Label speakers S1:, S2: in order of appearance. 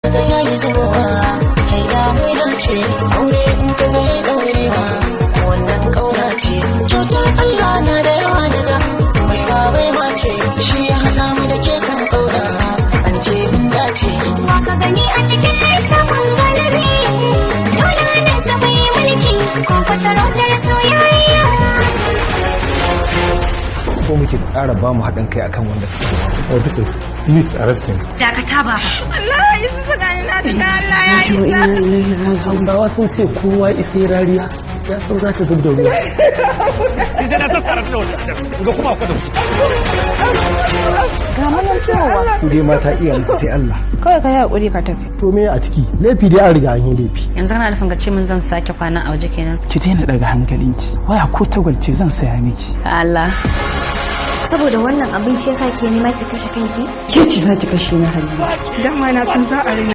S1: kaga yayi zubowa kai da mai dace aure in kaga yayi daurewa wannan kauna ce cutar Allah na da yawa daga mai babai mace shi ya hada mu da ke kan kauna an ce in dace
S2: wa ka gani a cikin littafin galibi dole ne sabai mulki ko fasarautar soyayya
S3: ko muke ƙara ba mu haɗin kai akan wanda kake
S4: oh this is please arrest him
S2: dakata baba Allah ya saka ni na tuka Allah ya yi
S5: Hausawa sun ce kowa isai rariya ya san za ta zub da ruwa
S6: ga manan cewa
S3: ku dai mata iya muku sai Allah
S6: kawai ka yi hakuri ka tafi
S3: to me a ciki laifi dai an riga an yi laifi
S7: yanzu kana nufin ka ce min zan sake kwana a waje kenan
S5: ki daina daga hankalinki waya ko tagwalce zan saya miki
S7: Allah
S2: saboda wannan abin shi yasa ke nema ki kashe kanki
S6: ke ci za ki kashe na hannu dan ma na san za a